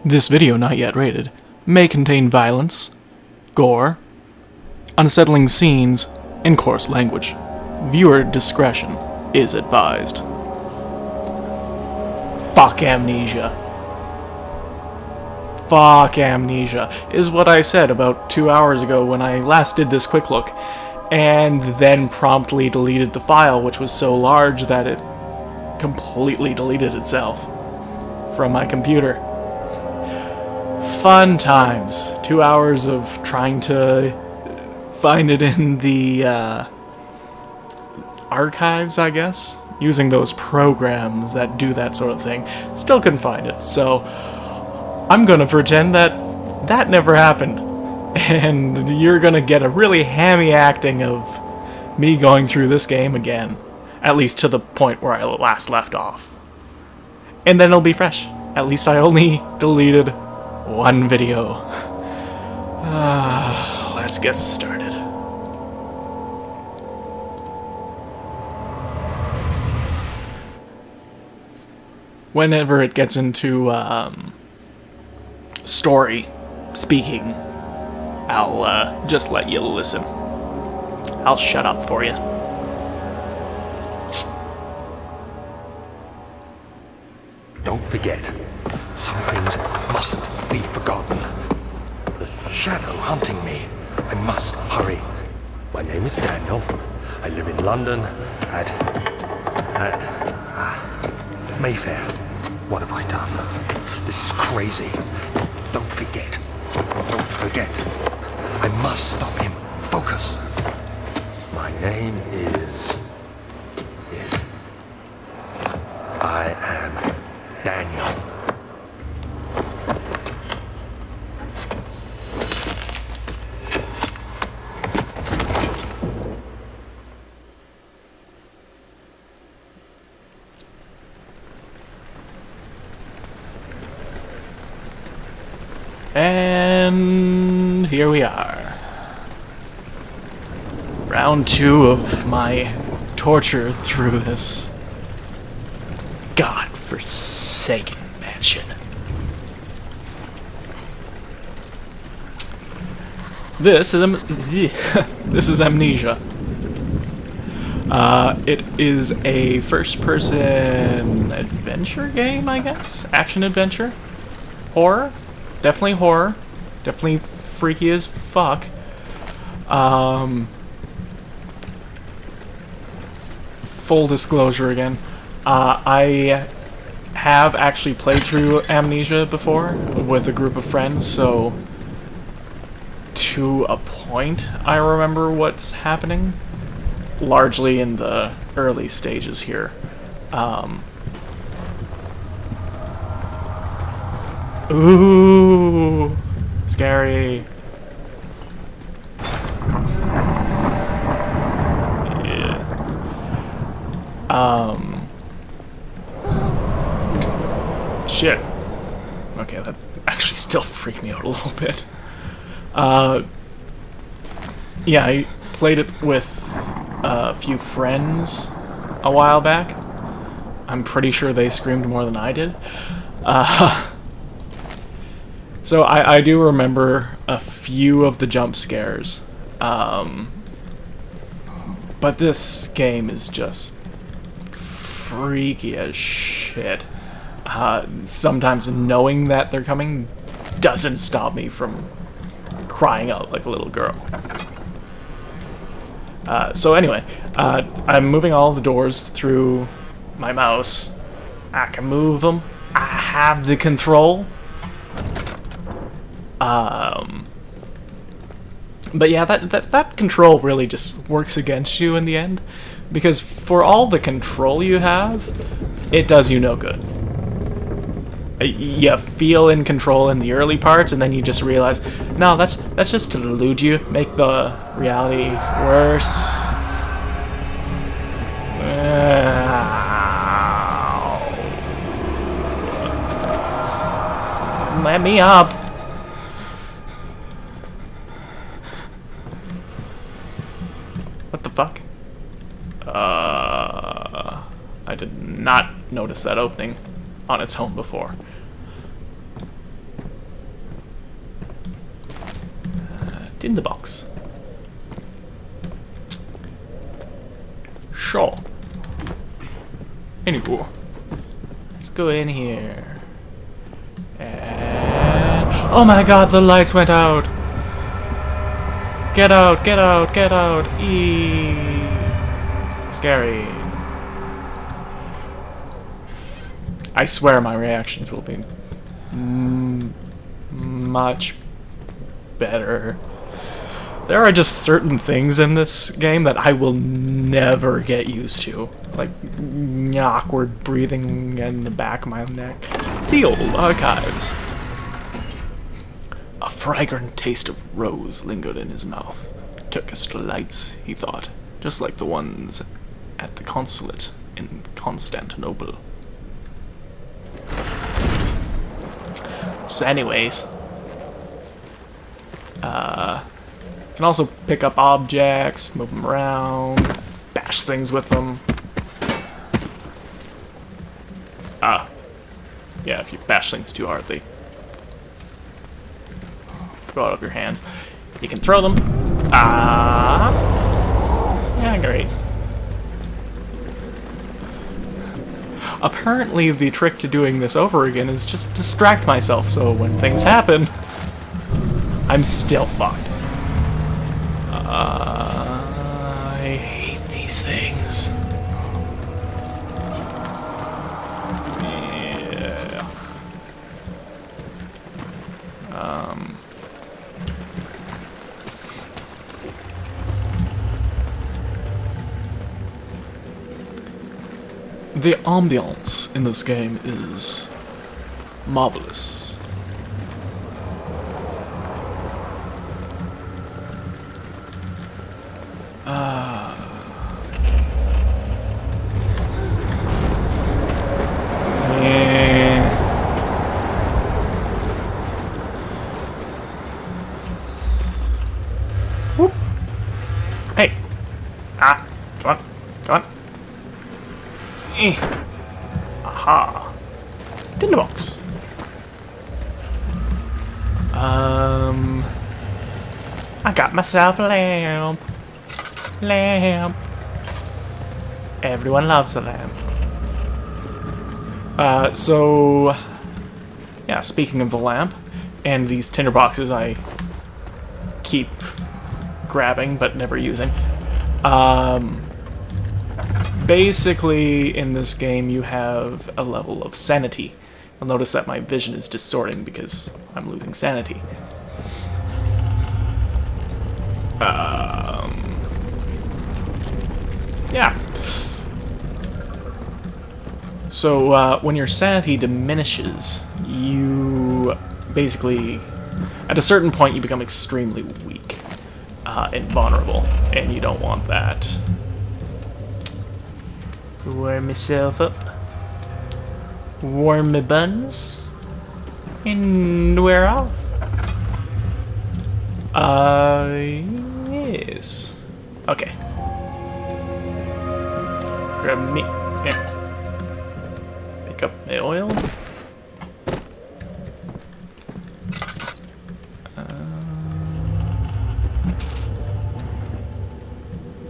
This video, not yet rated, may contain violence, gore, unsettling scenes, and coarse language. Viewer discretion is advised. Fuck Amnesia. Fuck Amnesia is what I said about 2 hours ago when I last did this quick look, and then promptly deleted the file, which was so large that it completely deleted itself from my computer. Fun times. 2 hours of trying to find it in the archives, I guess, using those programs that do that sort of thing. Still couldn't find it, so I'm gonna pretend that that never happened, and you're gonna get a really hammy acting of me going through this game again, at least to the point where I last left off. And then it'll be fresh. At least I only deleted one video. Let's get started. Whenever it gets into story speaking, I'll just let you listen. I'll shut up for you. Don't forget, some things mustn't be forgotten. The shadow hunting me. I must hurry. My name is Daniel. I live in London at Mayfair. What have I done? This is crazy. Don't forget. Don't forget. I must stop him. Focus. My name is I am Daniel. And here we are. Round 2 of my torture through this godforsaken mansion. This is Amnesia. It is a first-person adventure game, I guess? Action-adventure? Horror? Definitely horror. Definitely freaky as fuck. Full disclosure again. I have actually played through Amnesia before with a group of friends, so to a point I remember what's happening. Largely in the early stages here. Ooh, scary. Yeah. Shit. Okay, that actually still freaked me out a little bit. Yeah, I played it with a few friends a while back. I'm pretty sure they screamed more than I did. So I do remember a few of the jump scares, but this game is just freaky as shit. Sometimes knowing that they're coming doesn't stop me from crying out like a little girl. So anyway, I'm moving all the doors through my mouse. I can move them. I have the control. But yeah, that control really just works against you in the end, because for all the control you have, it does you no good. You feel in control in the early parts, and then you just realize, no, that's just to delude you, make the reality worse. Let me up. What the fuck? I did not notice that opening on its own before. tinderbox. Sure. Anywho, let's go in here. And oh my god, the lights went out! Get out, get out, get out! Eee! Scary. I swear my reactions will be much better. There are just certain things in this game that I will never get used to. Like awkward breathing in the back of my neck. The old archives. A fragrant taste of rose lingered in his mouth. Turkish delights, he thought, just like the ones at the consulate in Constantinople. So anyways, can also pick up objects, move them around, bash things with them. Yeah, if you bash things too hard, they go out of your hands. You can throw them. Yeah, great. Apparently, the trick to doing this over again is just distract myself, so when things happen, I'm still fucked. I hate these things. Yeah. The ambiance in this game is marvelous. Whoop. Hey. Come on. Come on. Aha. Tinderbox. I got myself a lamp. Lamp. Everyone loves a lamp. So yeah, speaking of the lamp and these tinderboxes I keep grabbing but never using. Basically, in this game, you have a level of sanity. You'll notice that my vision is distorting because I'm losing sanity. Yeah. So, when your sanity diminishes, you basically, at a certain point, you become extremely weak and vulnerable, and you don't want that. Warm myself up. Warm my buns. And we're off. Yes. Okay. Grab me. Yeah. Pick up my oil.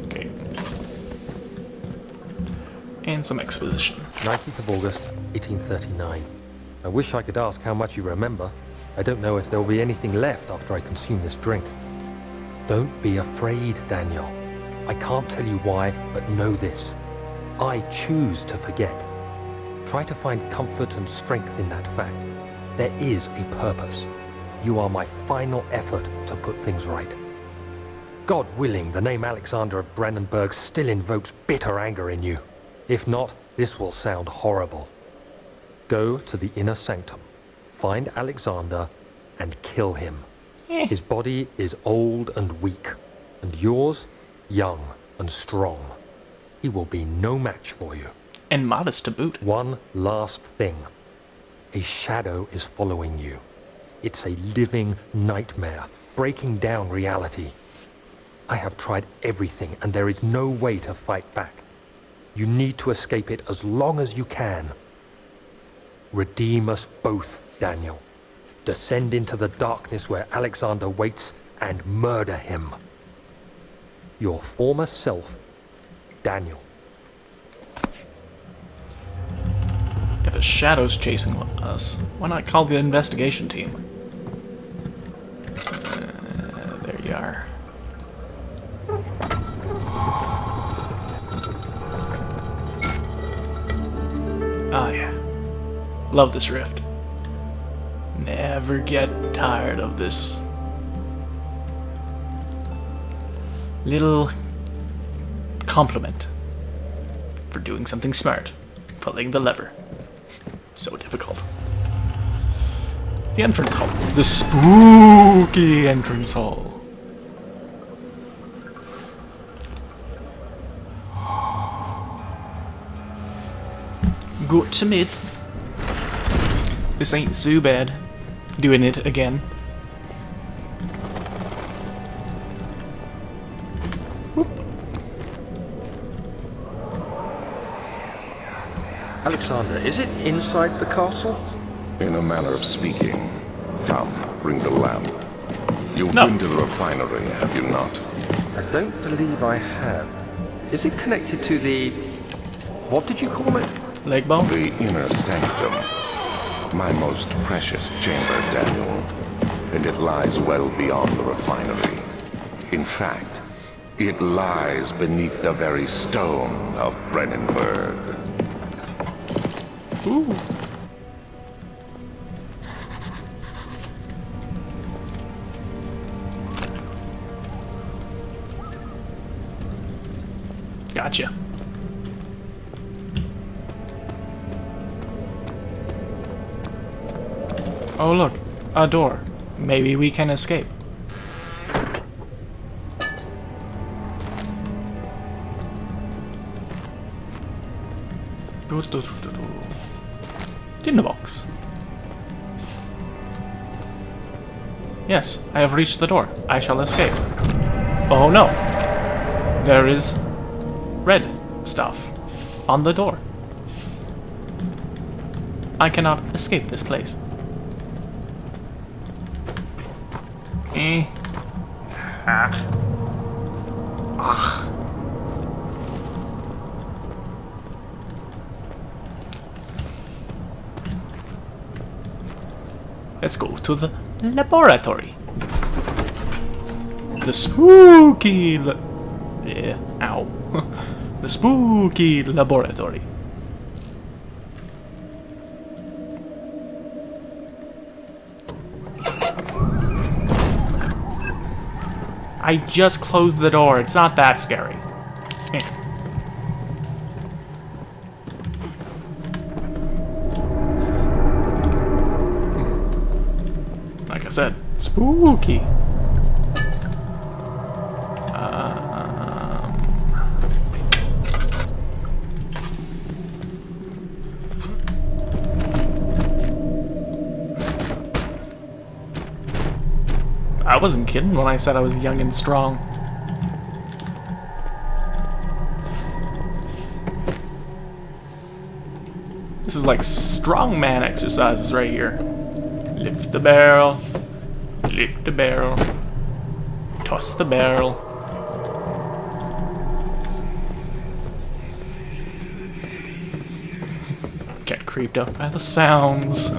Okay. And some exposition. 19th of August, 1839. I wish I could ask how much you remember. I don't know if there will be anything left after I consume this drink. Don't be afraid, Daniel. I can't tell you why, but know this. I choose to forget. Try to find comfort and strength in that fact. There is a purpose. You are my final effort to put things right. God willing, the name Alexander of Brandenburg still invokes bitter anger in you. If not, this will sound horrible. Go to the inner sanctum, find Alexander, and kill him. His body is old and weak, and yours, young and strong. He will be no match for you. And modest to boot. One last thing. A shadow is following you. It's a living nightmare, breaking down reality. I have tried everything, and there is no way to fight back. You need to escape it as long as you can. Redeem us both, Daniel. Descend into the darkness where Alexander waits and murder him. Your former self, Daniel. If a shadow's chasing us, why not call the investigation team? There you are. Oh yeah. Love this rift. Never get tired of this little compliment for doing something smart. Pulling the lever. So difficult. The entrance hall. The spooky entrance hall. Good to meet. This ain't so bad. Doing it again. Whoop. Alexander, is it inside the castle? In a manner of speaking. Come, bring the lamp. You've No. been to the refinery, have you not? I don't believe I have. Is it connected to the... what did you call it? Leg bone? The inner sanctum. My most precious chamber, Daniel. And it lies well beyond the refinery. In fact, it lies beneath the very stone of Brennenburg. Ooh. Gotcha. Oh look, a door. Maybe we can escape. Tinderbox. Yes, I have reached the door. I shall escape. Oh no. There is red stuff on the door. I cannot escape this place. Let's go to the laboratory. The spooky ow. The spooky laboratory. I just closed the door. It's not that scary. Like I said, spooky. I wasn't kidding when I said I was young and strong. This is like strongman exercises right here. Lift the barrel. Lift the barrel. Toss the barrel. Get creeped out by the sounds.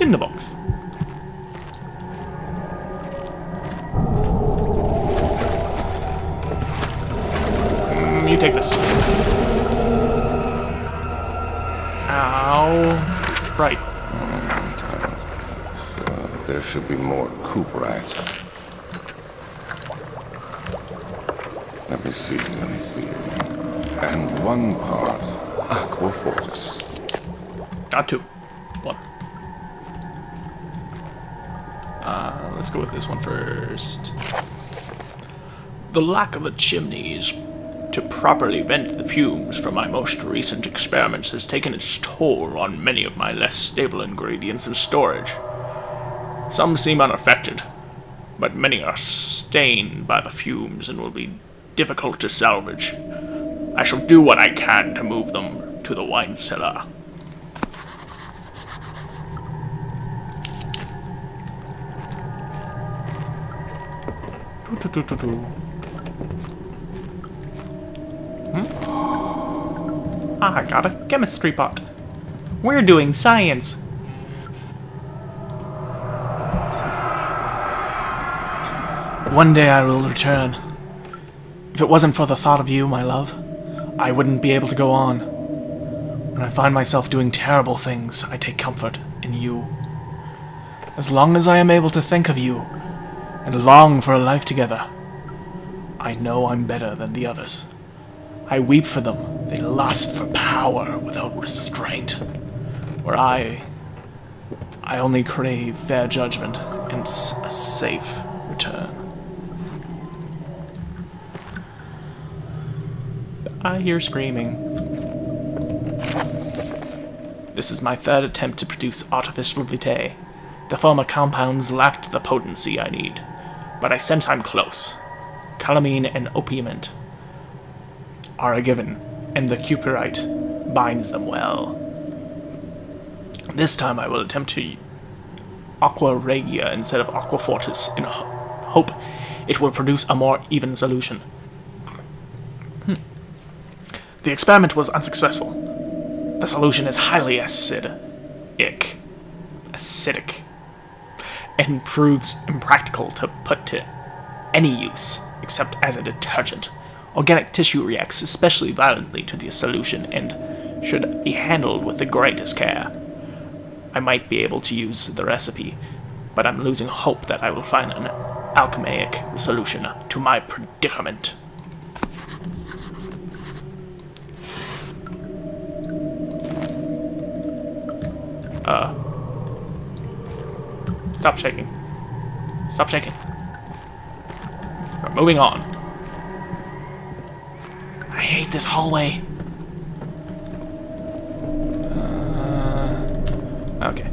In the box. You take this. Ow. Right. There should be more coop rats. Let me see. And one part aquafortis. Got two. One. Let's go with this one first. The lack of a chimneys to properly vent the fumes from my most recent experiments has taken its toll on many of my less stable ingredients in storage. Some seem unaffected, but many are stained by the fumes and will be difficult to salvage. I shall do what I can to move them to the wine cellar. I got a chemistry pot. We're doing science. One day I will return. If it wasn't for the thought of you, my love, I wouldn't be able to go on. When I find myself doing terrible things, I take comfort in you. As long as I am able to think of you and long for a life together, I know I'm better than the others. I weep for them. They lust for power without restraint. Where I only crave fair judgment and a safe return. I hear screaming. This is my third attempt to produce artificial vitae. The former compounds lacked the potency I need, but I sense I'm close. Calamine and opiament are a given, and the cupyrite binds them well. This time I will attempt to aqua regia instead of aqua fortis in hope it will produce a more even solution. The experiment was unsuccessful. The solution is highly acidic, and proves impractical to put to any use except as a detergent. Organic tissue reacts especially violently to the solution and should be handled with the greatest care. I might be able to use the recipe, but I'm losing hope that I will find an alchemaic solution to my predicament. Stop shaking. Stop shaking. We're moving on. I hate this hallway. Okay.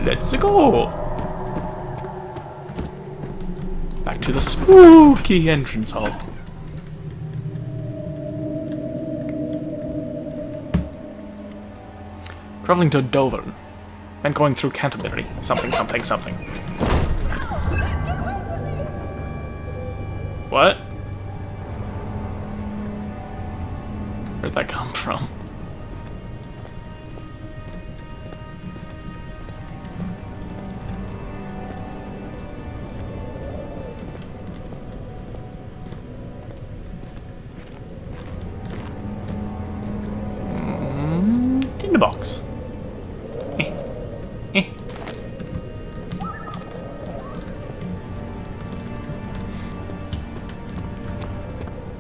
Let's go. Back to the spooky entrance hall. Traveling to Dover, and going through Canterbury. Something. What? Where'd that come from? Tinderbox.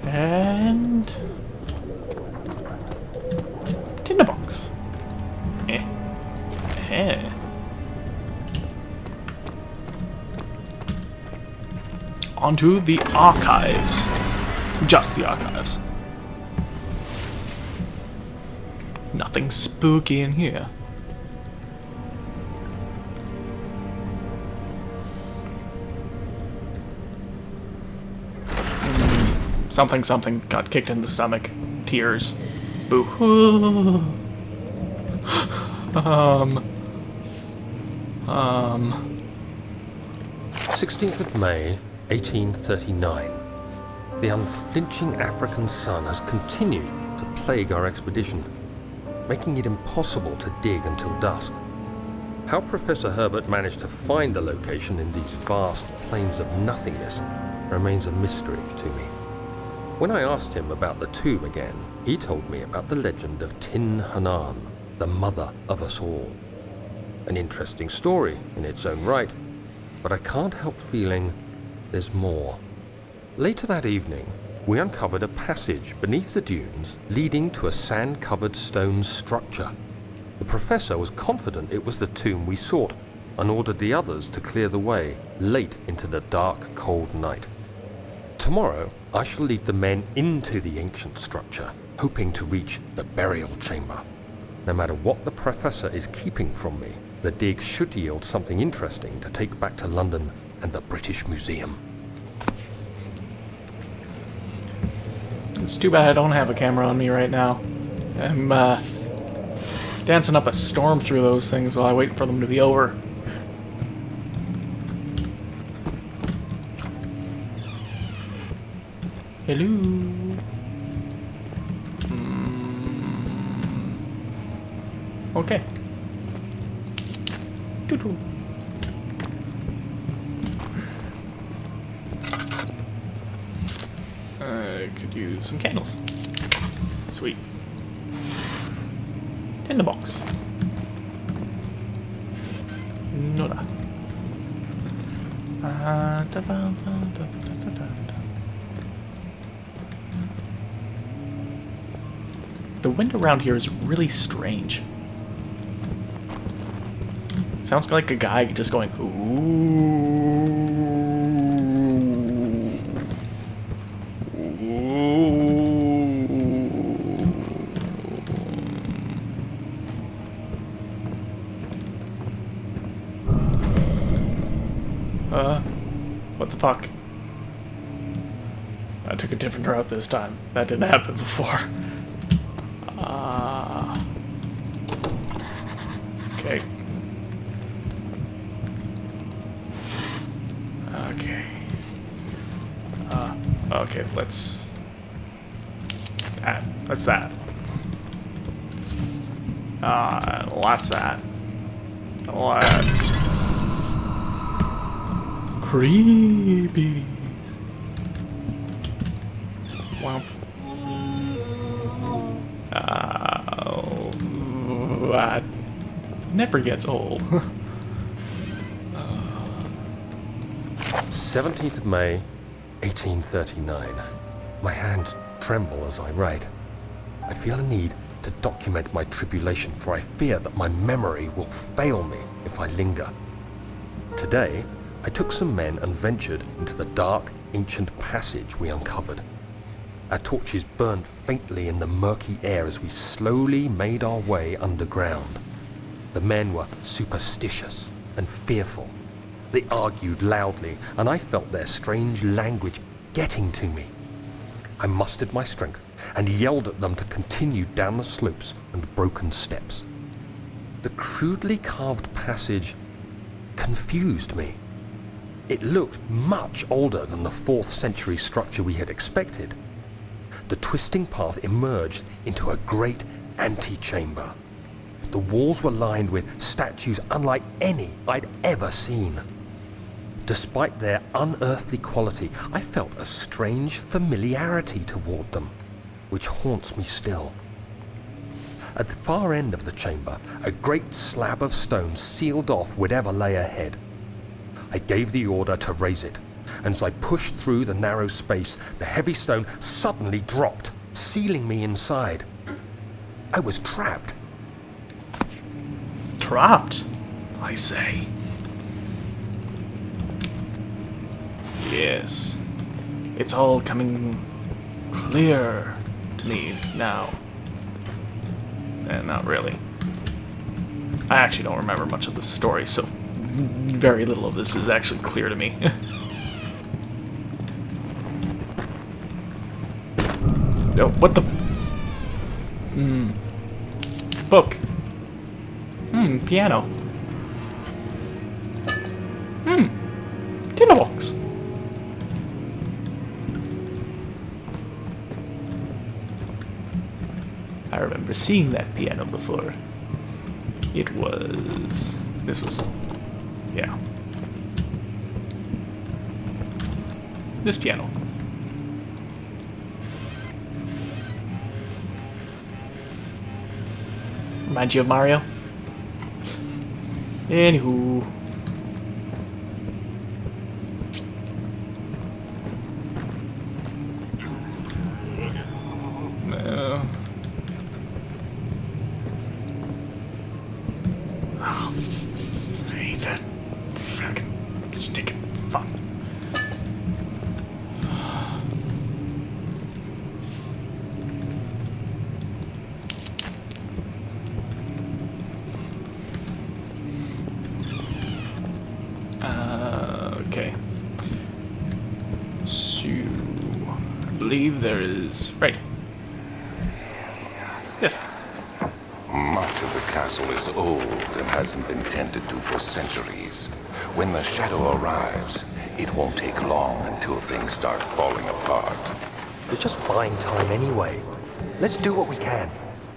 And tinderbox. Onto the archives. Just the archives. Nothing spooky in here. Something got kicked in the stomach. Tears. Boo. 16th of May, 1839. The unflinching African sun has continued to plague our expedition, making it impossible to dig until dusk. How Professor Herbert managed to find the location in these vast plains of nothingness remains a mystery to me. When I asked him about the tomb again, he told me about the legend of Tin Hanan, the mother of us all. An interesting story in its own right, but I can't help feeling there's more. Later that evening, we uncovered a passage beneath the dunes leading to a sand-covered stone structure. The professor was confident it was the tomb we sought and ordered the others to clear the way late into the dark, cold night. Tomorrow, I shall lead the men into the ancient structure, hoping to reach the burial chamber. No matter what the professor is keeping from me, the dig should yield something interesting to take back to London and the British Museum. It's too bad I don't have a camera on me right now. I'm dancing up a storm through those things while I wait for them to be over. Hello. Okay. Doo-doo. Could use some candles. Sweet. Tinderbox. Nora. The wind around here is really strange. Sounds like a guy just going, ooh. What the fuck? I took a different route this time. That didn't happen before. Okay. Okay. Okay, let's... What's that? What's that? Let's... Creepy. Wow. That never gets old. 17th of May, 1839. My hands tremble as I write. I feel a need to document my tribulation, for I fear that my memory will fail me if I linger. Today, I took some men and ventured into the dark, ancient passage we uncovered. Our torches burned faintly in the murky air as we slowly made our way underground. The men were superstitious and fearful. They argued loudly, and I felt their strange language getting to me. I mustered my strength and yelled at them to continue down the slopes and broken steps. The crudely carved passage confused me. It looked much older than the 4th century structure we had expected. The twisting path emerged into a great antechamber. The walls were lined with statues unlike any I'd ever seen. Despite their unearthly quality, I felt a strange familiarity toward them, which haunts me still. At the far end of the chamber, a great slab of stone sealed off whatever lay ahead. I gave the order to raise it, and as I pushed through the narrow space, the heavy stone suddenly dropped, sealing me inside. I was trapped. Trapped, I say. Yes. It's all coming clear to me now. Not really. I actually don't remember much of the story, so very little of this is actually clear to me. Oh, what the... Book. Piano. Tinderbox. I remember seeing that piano before. It was... This was... Yeah. This piano. Remind you of Mario? Anywho. That fucking stinking fuck. Okay. So, I believe there is... Right. Yes. Much of the castle is old and hasn't been tended to for centuries. When the shadow arrives, it won't take long until things start falling apart. We're just buying time anyway. Let's do what we can.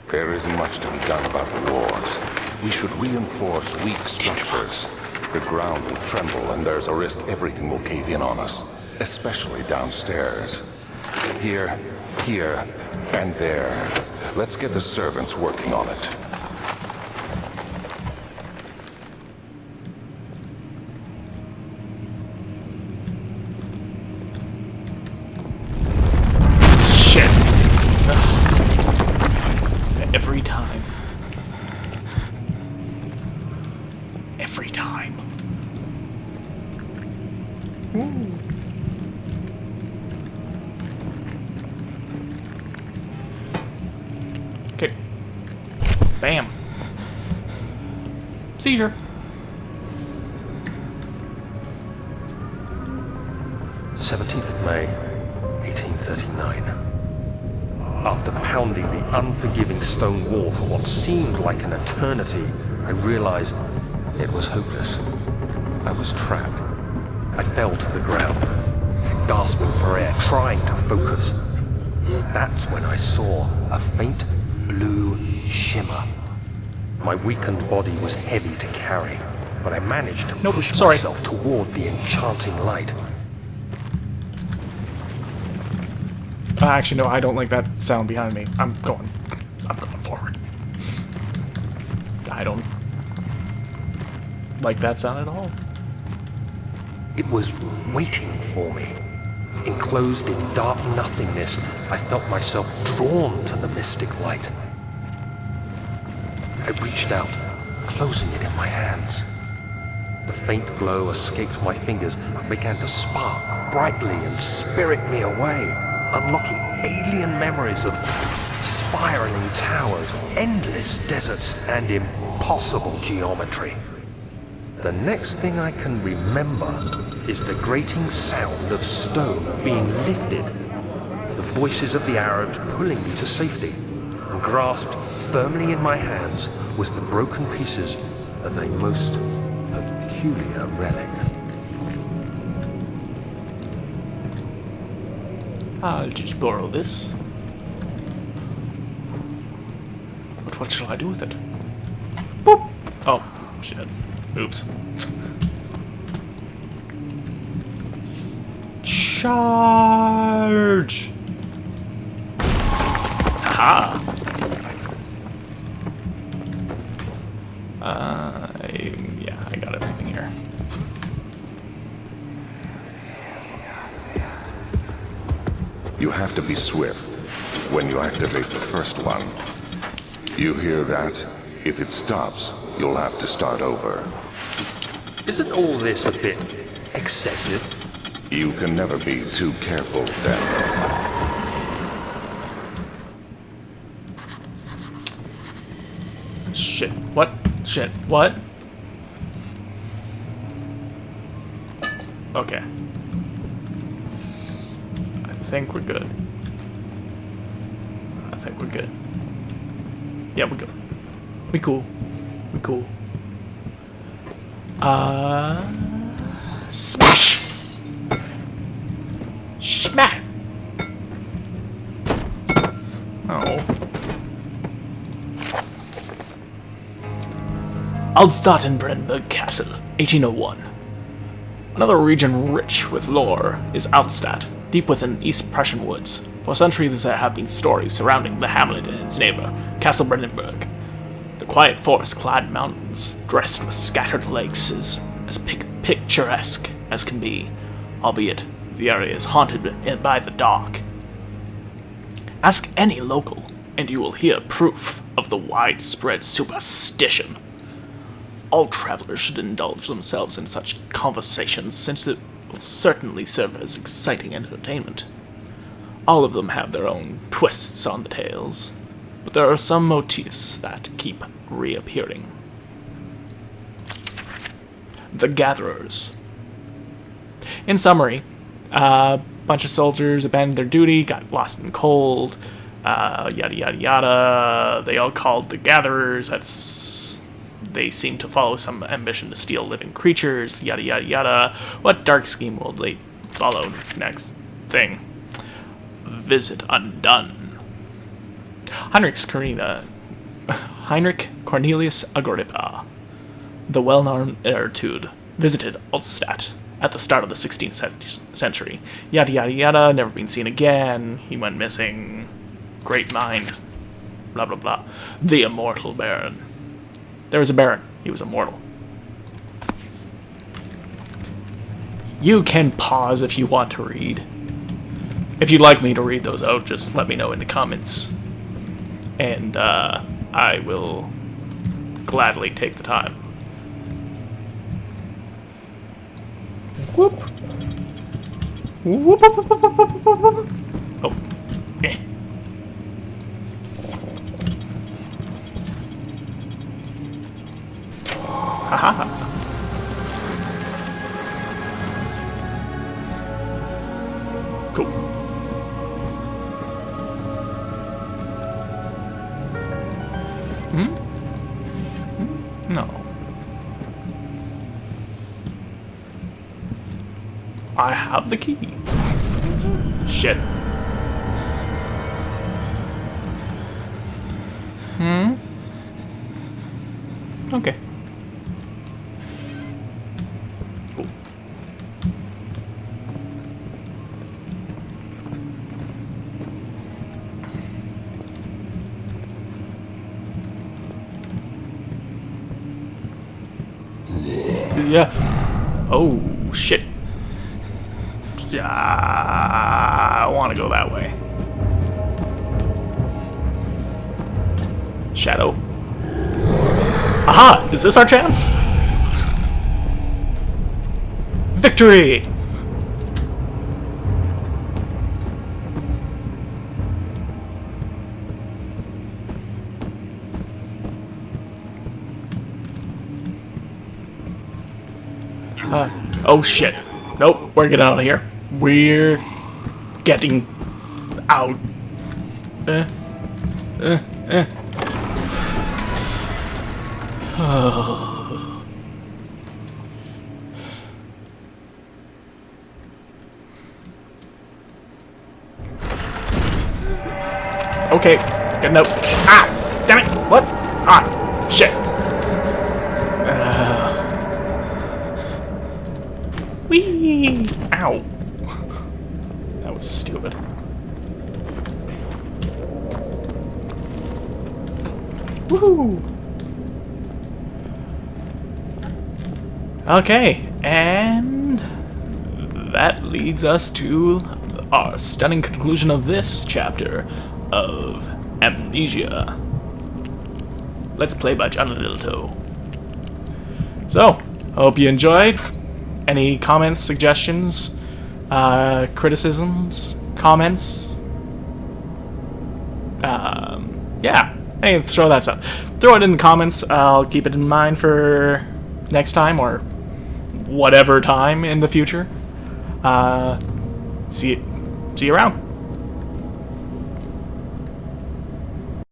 There isn't much to be done about the walls. We should reinforce weak structures. The ground will tremble, and there's a risk everything will cave in on us, especially downstairs. Here, and there. Let's get the servants working on it. Shit. Every time. Every time. Okay. Bam. Seizure. May 1839. After pounding the unforgiving stone wall for what seemed like an eternity, I realized it was hopeless. I was trapped. I fell to the ground, gasping for air, trying to focus. That's when I saw a faint blue shimmer. My weakened body was heavy to carry, but I managed to push myself toward the enchanting light. Actually, no, I don't like that sound behind me. I'm going forward. I don't like that sound at all. It was waiting for me. Enclosed in dark nothingness, I felt myself drawn to the mystic light. I reached out, closing it in my hands. The faint glow escaped my fingers and began to spark brightly and spirit me away, unlocking alien memories of spiraling towers, endless deserts, and impossible geometry. The next thing I can remember is the grating sound of stone being lifted, the voices of the Arabs pulling me to safety, and grasped firmly in my hands was the broken pieces of a most peculiar relic. I'll just borrow this. But what shall I do with it? Boop! Oh, shit. Oops. Charge! Aha! Yeah, I got everything here. You have to be swift when you activate the first one. You hear that? If it stops, you'll have to start over. Isn't all this a bit excessive? You can never be too careful, Daniel. Shit. What? Shit. What? Okay. I think we're good. I think we're good. Yeah, we're good. We cool. We cool. Smash! Smash! Oh. Altstadtenbrenberg Castle, 1801. Another region rich with lore is Altstadt, deep within East Prussian woods. For centuries there have been stories surrounding the hamlet and its neighbor, Castle Brandenburg. The quiet forest-clad mountains, dressed with scattered lakes, is as picturesque as can be, albeit the area is haunted by the dark. Ask any local, and you will hear proof of the widespread superstition. All travelers should indulge themselves in such conversations, since it will certainly serve as exciting entertainment. All of them have their own twists on the tales, but there are some motifs that keep reappearing. The Gatherers. In summary, a bunch of soldiers abandoned their duty, got lost in cold, yada yada yada. They all called the Gatherers. They seem to follow some ambition to steal living creatures, yada yada yada. What dark scheme will they follow next thing? visit undone. Heinrich Cornelius Agrippa, the well-known Etude, visited Altstadt at the start of the 16th century. Yada yada yada, never been seen again, he went missing, great mind, blah blah blah. The immortal baron. There was a baron, he was immortal. You can pause if you want to read. If you'd like me to read those out, just let me know in the comments. And I will gladly take the time. Whoop. Whoop, whoop, whoop, whoop, whoop, whoop, whoop. Oh. Eh. Haha. Cool. No. I have the key. Shit. Okay. Cool. Yeah. Oh, shit. I want to go that way. Shadow. Aha! Is this our chance? Victory! Oh shit. Nope, we're getting out of here. We're getting out. Okay, good note. Ah! Damn it! What? Ah! Shit! Whee! Ow! That was stupid. Woohoo! Okay, and that leads us to our stunning conclusion of this chapter of Amnesia. Let's play by Johnyliltoe. So, hope you enjoyed. Any comments, suggestions, criticisms, comments? Yeah, hey, throw that stuff. Throw it in the comments. I'll keep it in mind for next time or whatever time in the future. See you around.